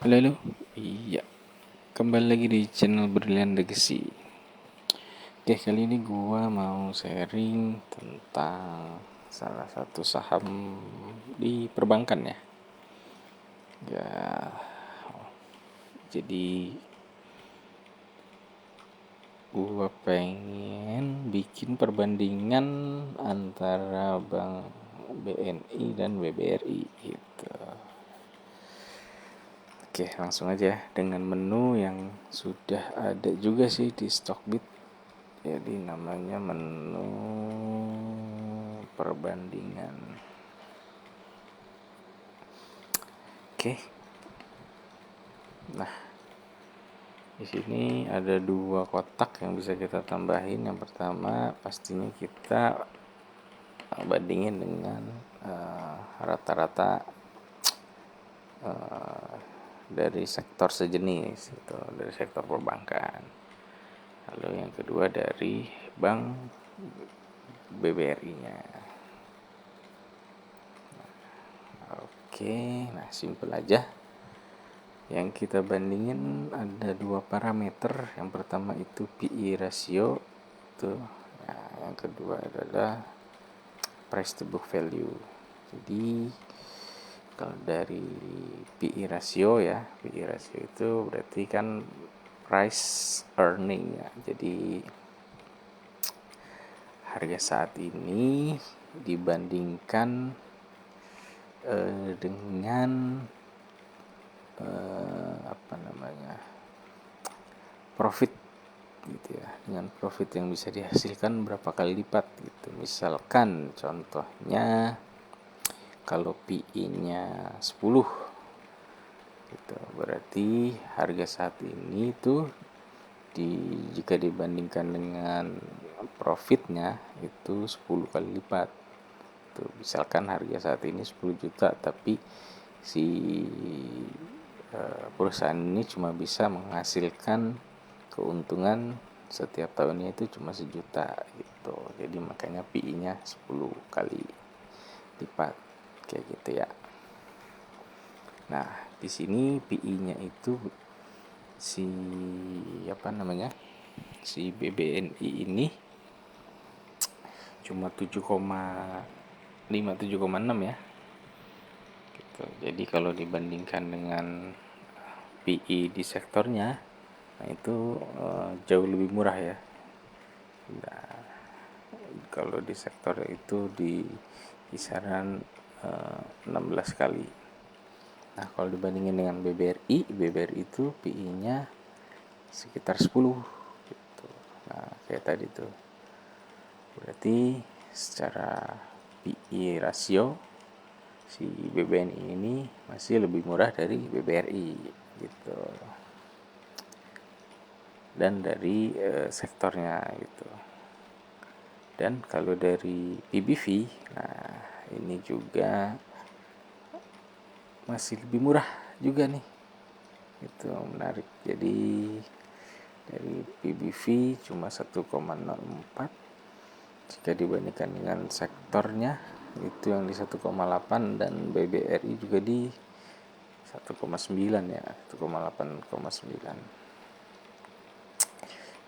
Halo, halo. Iya, kembali lagi di channel Brilliant Legacy. Oke, kali ini gua mau sharing tentang salah satu saham di perbankan ya. Ya, jadi gua pengen bikin perbandingan antara Bank BNI dan BBRI gitu. Oke, langsung aja dengan menu yang sudah ada juga sih di Stockbit. Jadi namanya menu perbandingan. Oke. Nah, di sini ada dua kotak yang bisa kita tambahin. Yang pertama pastinya kita bandingin dengan rata-rata dari sektor sejenis itu, dari sektor perbankan. Lalu yang kedua dari bank BBRI-nya. Oke, nah simple aja. Yang kita bandingin ada dua parameter. Yang pertama itu PE ratio itu. Nah, yang kedua adalah price to book value. Jadi kalau dari PE ratio ya, PE ratio itu berarti kan price earning ya. Jadi harga saat ini dibandingkan dengan profit gitu ya, dengan profit yang bisa dihasilkan berapa kali lipat gitu. Misalkan contohnya kalau PE-nya 10 gitu, berarti harga saat ini tuh jika dibandingkan dengan profitnya itu 10 kali lipat tuh. Misalkan harga saat ini 10 juta tapi si perusahaan ini cuma bisa menghasilkan keuntungan setiap tahunnya itu cuma 1 juta gitu. Jadi makanya PI-nya 10 kali lipat kayak gitu ya. Nah, di sini PI-nya itu si si BBNI ini cuma 7,5 7,6 ya. Gitu. Jadi kalau dibandingkan dengan PI di sektornya, nah itu jauh lebih murah ya. Nah, kalau di sektor itu di kisaran 16 kali. Nah, kalau dibandingin dengan BBRI itu PI-nya sekitar 10 gitu. Nah, kayak tadi tuh. Berarti secara PI rasio si BBNI ini masih lebih murah dari BBRI gitu. Dan dari sektornya gitu. Dan kalau dari PBV, nah ini juga masih lebih murah juga nih. Itu menarik. Jadi dari PBV cuma 1,04 jika dibandingkan dengan sektornya itu yang di 1,8 dan BBRI juga di 1,9 ya, 1,8,9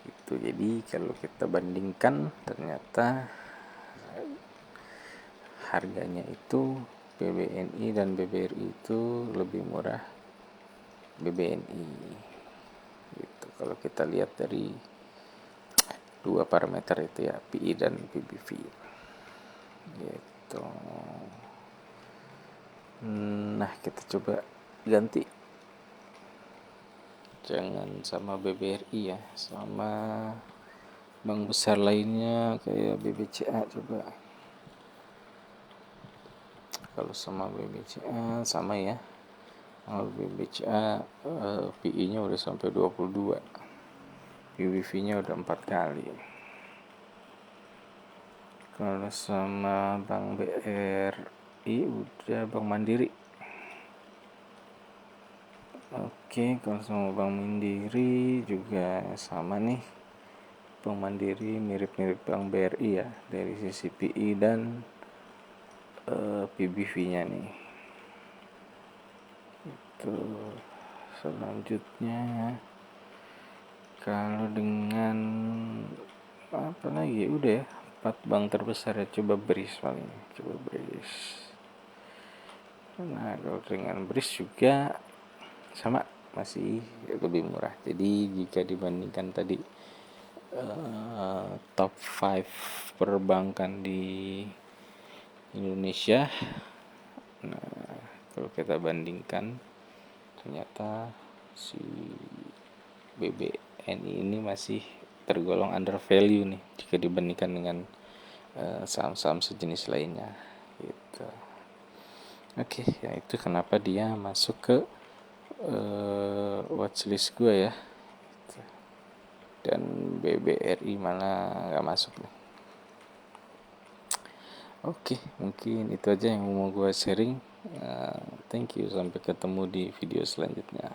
itu. Jadi kalau kita bandingkan ternyata harganya itu BBNI dan BBRI itu lebih murah BBNI gitu. Kalau kita lihat dari dua parameter itu ya, PI dan PBV gitu. Nah, kita coba ganti, jangan sama BBRI ya, sama bank besar lainnya kayak BBCA. Coba kalau sama BBCA sama ya. Kalau BBCA PI-nya udah sampai 22, PBV-nya udah 4 kali. Kalau sama Bank BRI udah Bank Mandiri. Oke, kalau sama Bank Mandiri juga sama nih. Bank Mandiri mirip-mirip Bank BRI ya dari sisi PI dan PBV-nya nih. Tuh. Selanjutnya kalau dengan apa lagi, udah ya 4 bank terbesar ya. Coba BRIS paling, coba BRIS. Nah kalau dengan BRIS juga sama, masih lebih murah. Jadi jika dibandingkan tadi top 5 perbankan di Indonesia, nah kalau kita bandingkan ternyata si BBNI ini masih tergolong under value nih jika dibandingkan dengan saham-saham sejenis lainnya gitu. Oke, ya itu kenapa dia masuk ke watchlist gue ya. Dan BBRI malah nggak masuk nih. Oke, mungkin itu aja yang mau gue sharing. Thank you, sampai ketemu di video selanjutnya.